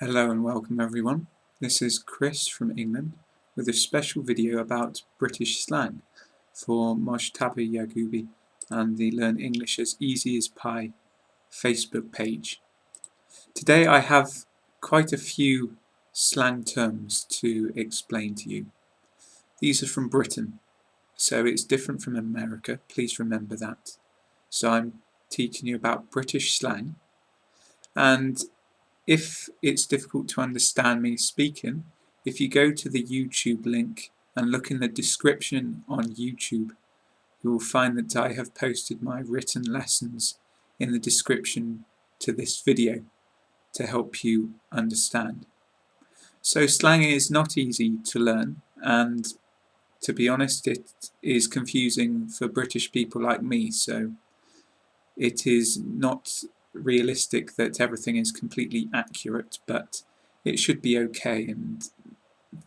Hello and welcome everyone. This is Chris from England with a special video about British slang for Mojtaba Yagubi and the Learn English as Easy as Pie Facebook page. Today I have quite a few slang terms to explain to you. These are from Britain, so it's different from America, please remember that. So I'm teaching you about British slang, and if it's difficult to understand me speaking, if you go to the YouTube link and look in the description on YouTube, you will find that I have posted my written lessons in the description to this video to help you understand. So slang is not easy to learn, and to be honest, it is confusing for British people like me, so it is not realistic that everything is completely accurate, but it should be okay, and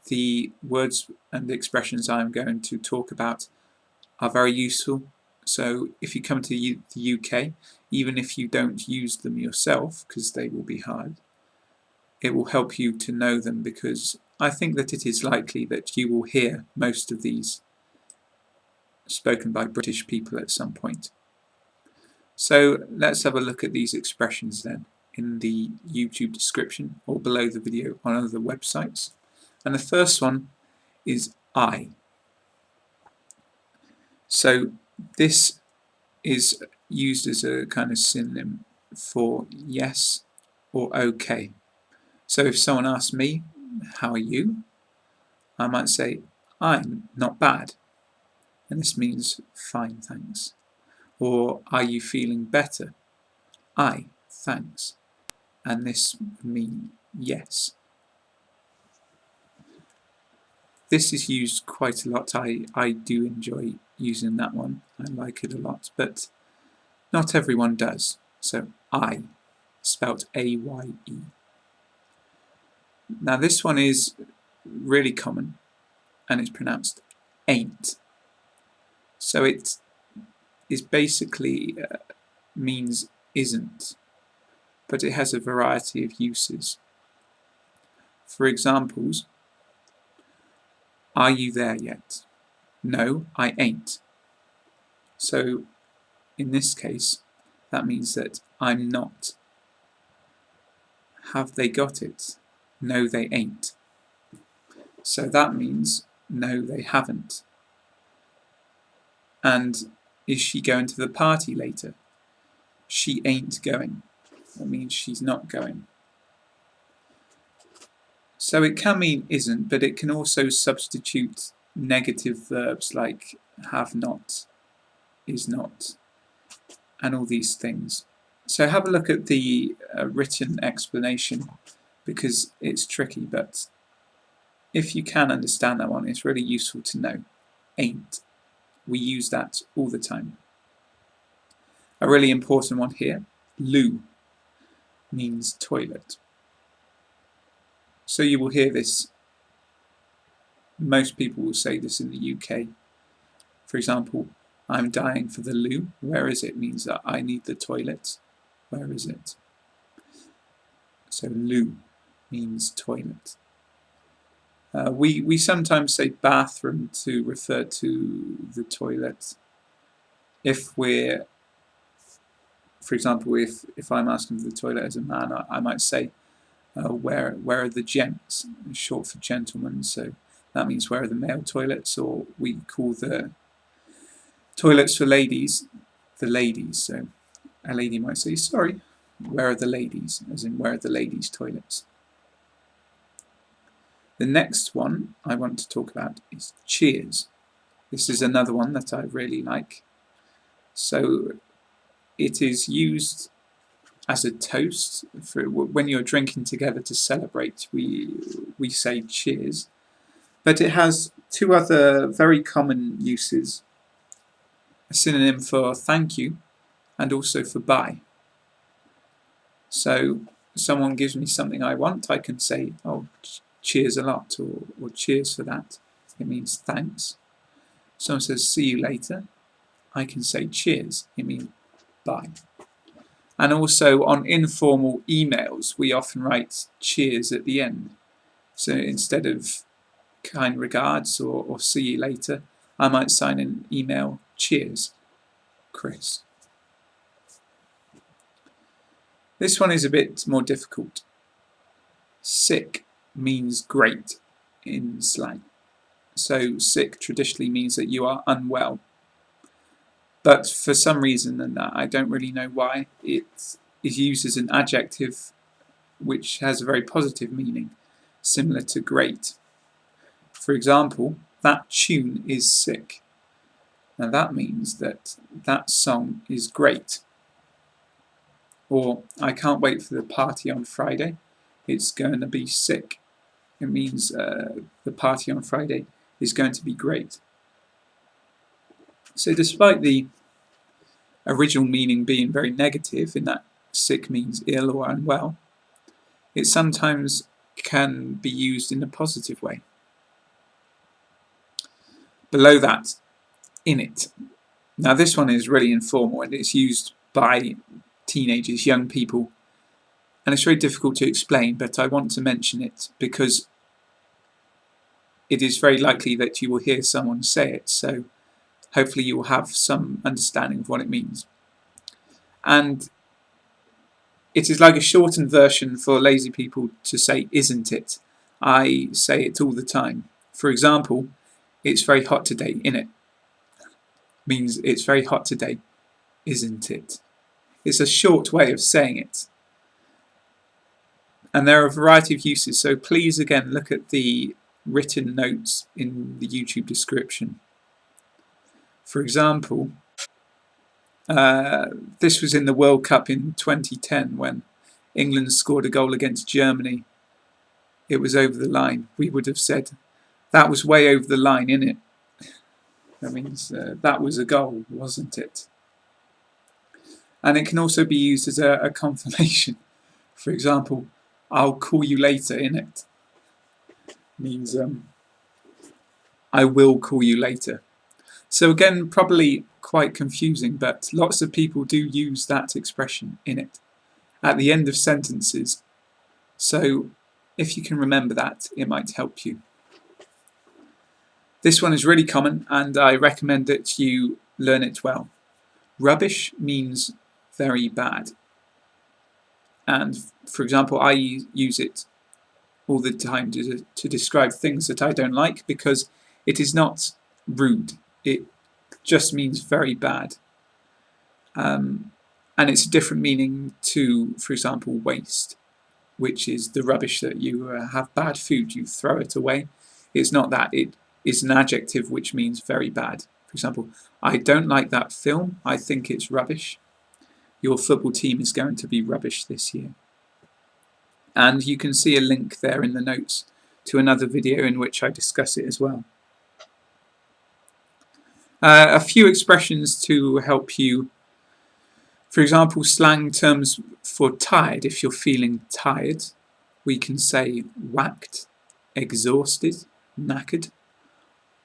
the words and expressions I'm going to talk about are very useful. So if you come to the UK, even if you don't use them yourself, because they will be hard, it will help you to know them, because I think that it is likely that you will hear most of these spoken by British people at some point. So let's have a look at these expressions then in the YouTube description or below the video on other websites. And the first one is I. So this is used as a kind of synonym for yes or okay. So if someone asks me, how are you? I might say, I'm not bad. And this means fine, thanks. Or are you feeling better? I, thanks. And this would mean yes. This is used quite a lot. I do enjoy using that one. I like it a lot, but not everyone does. So I, spelt A-Y-E. Now this one is really common, and it's pronounced ain't. So it is basically means isn't, but it has a variety of uses. For examples, are you there yet? No, I ain't. So in this case, that means that I'm not. Have they got it? No, they ain't. So that means no, they haven't. And is she going to the party later? She ain't going. That means she's not going. So it can mean isn't, but it can also substitute negative verbs like have not, is not, and all these things. So have a look at the written explanation, because it's tricky, but if you can understand that one, it's really useful to know. Ain't. We use that all the time. A really important one here, loo, means toilet. So you will hear this. Most people will say this in the UK. For example, I'm dying for the loo. Where is it? Means that I need the toilet. Where is it? So loo means toilet. We sometimes say bathroom to refer to the toilet. If we're, for example, if I'm asking for the toilet as a man, I might say, where are the gents? It's short for gentlemen, so that means where are the male toilets, or we call the toilets for ladies the ladies. So a lady might say, sorry, where are the ladies? As in, where are the ladies' toilets? The next one I want to talk about is cheers. This is another one that I really like. So it is used as a toast. For when you're drinking together to celebrate, we say cheers. But it has two other very common uses. A synonym for thank you and also for bye. So someone gives me something I want, I can say, oh, cheers a lot, or cheers for that. It means thanks. Someone says, see you later. I can say cheers. It means bye. And also on informal emails, we often write cheers at the end. So instead of kind regards or see you later, I might sign an email, cheers, Chris. This one is a bit more difficult. Sick means great in slang. So sick traditionally means that you are unwell. But for some reason, and I don't really know why, it is used as an adjective which has a very positive meaning, similar to great. For example, that tune is sick. Now that means that that song is great. Or, I can't wait for the party on Friday. It's going to be sick. It means the party on Friday is going to be great. So despite the original meaning being very negative, in that sick means ill or unwell, it sometimes can be used in a positive way. Below that, in it. Now this one is really informal and it's used by teenagers, young people, and it's very difficult to explain, but I want to mention it because it is very likely that you will hear someone say it, so hopefully you will have some understanding of what it means. And it is like a shortened version for lazy people to say isn't it. I say it all the time. For example, it's very hot today, innit? Means it's very hot today, isn't it? It's a short way of saying it. And there are a variety of uses, so please again look at the written notes in the YouTube description. For example, this was in the World Cup in 2010 when England scored a goal against Germany. It was over the line. We would have said, that was way over the line, innit? That means that was a goal, wasn't it? And it can also be used as a confirmation. For example, I'll call you later, innit? Means I will call you later. So again, probably quite confusing, but lots of people do use that expression, innit, at the end of sentences. So if you can remember that, it might help you. This one is really common and I recommend that you learn it well. Rubbish means very bad. And for example, I use it all the time to describe things that I don't like because it is not rude. It just means very bad. And it's a different meaning to, for example, waste, which is the rubbish that you have bad food, you throw it away. It's not that. It is an adjective which means very bad. For example, I don't like that film. I think it's rubbish. Your football team is going to be rubbish this year. And you can see a link there in the notes to another video in which I discuss it as well. A few expressions to help you. For example, slang terms for tired. If you're feeling tired, we can say whacked, exhausted, knackered,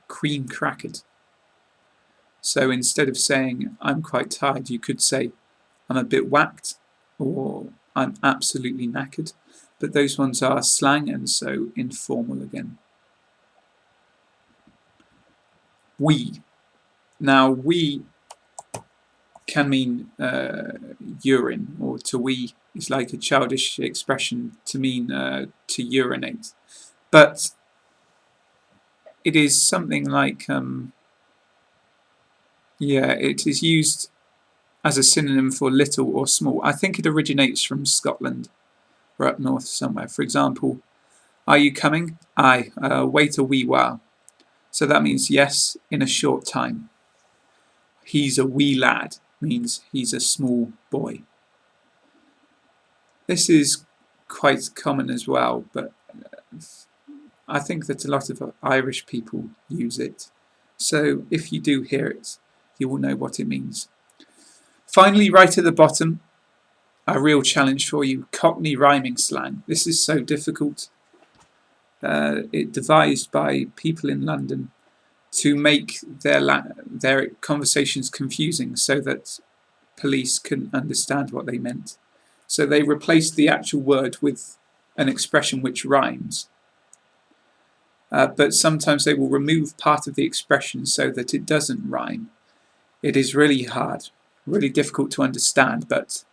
cream crackered. So instead of saying I'm quite tired, you could say I'm a bit whacked or I'm absolutely knackered. But those ones are slang and so informal again. We. Now we can mean urine, or to wee is like a childish expression to mean to urinate. But it is something like, it is used as a synonym for little or small. I think it originates from Scotland or up north somewhere. For example, are you coming? Aye, wait a wee while. So that means yes, in a short time. He's a wee lad means he's a small boy. This is quite common as well, but I think that a lot of Irish people use it. So if you do hear it, you will know what it means. Finally, right at the bottom, a real challenge for you, Cockney rhyming slang. This is so difficult. It devised by people in London to make their conversations confusing so that police couldn't understand what they meant. So they replaced the actual word with an expression which rhymes. But sometimes they will remove part of the expression so that it doesn't rhyme. It is really hard, really difficult to understand, but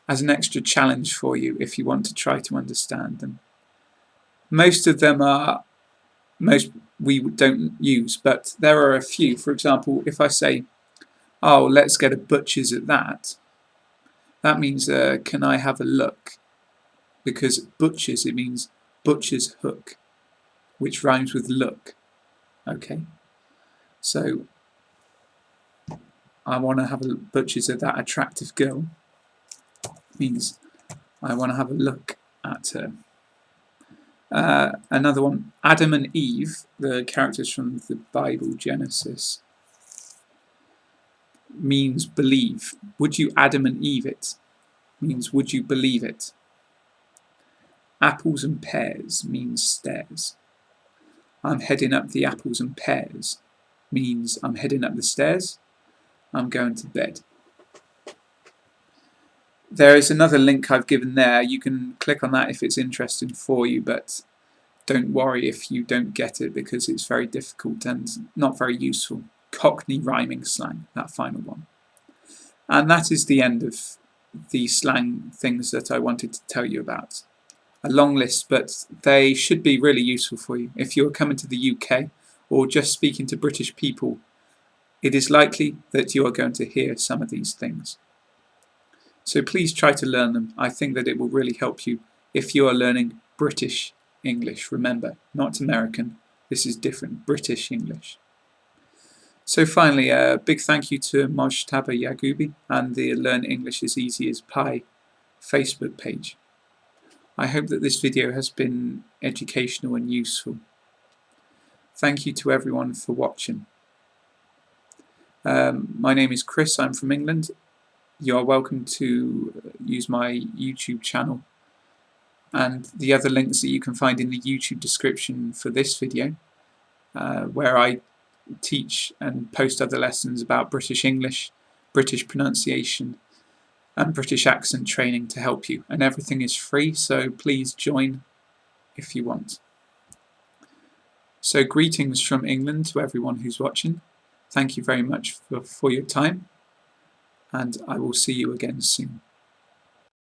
as an extra challenge for you if you want to try to understand them. Most of them we don't use, but there are a few. For example, if I say, oh, let's get a butcher's at that, that means can I have a look? Because butcher's, it means butcher's hook, which rhymes with look. Okay, so I want to have a butcher's at that attractive girl means I want to have a look at her. Another one, Adam and Eve, the characters from the Bible, Genesis, means believe. Would you Adam and Eve it? Means would you believe it? Apples and pears means stairs. I'm heading up the apples and pears means I'm heading up the stairs. I'm going to bed. There is another link I've given there. You can click on that if it's interesting for you, but don't worry if you don't get it because it's very difficult and not very useful. Cockney rhyming slang, that final one. And that is the end of the slang things that I wanted to tell you about. A long list, but they should be really useful for you. If you're coming to the UK or just speaking to British people, it is likely that you are going to hear some of these things. So please try to learn them. I think that it will really help you if you are learning British English. Remember, not American. This is different, British English. So finally, a big thank you to Mojtaba Yagubi and the Learn English as Easy as Pie Facebook page. I hope that this video has been educational and useful. Thank you to everyone for watching. My name is Chris, I'm from England. You are welcome to use my YouTube channel and the other links that you can find in the YouTube description for this video, where I teach and post other lessons about British English, British pronunciation and British accent training to help you. And everything is free, so please join if you want. So greetings from England to everyone who's watching. Thank you very much for your time, and I will see you again soon.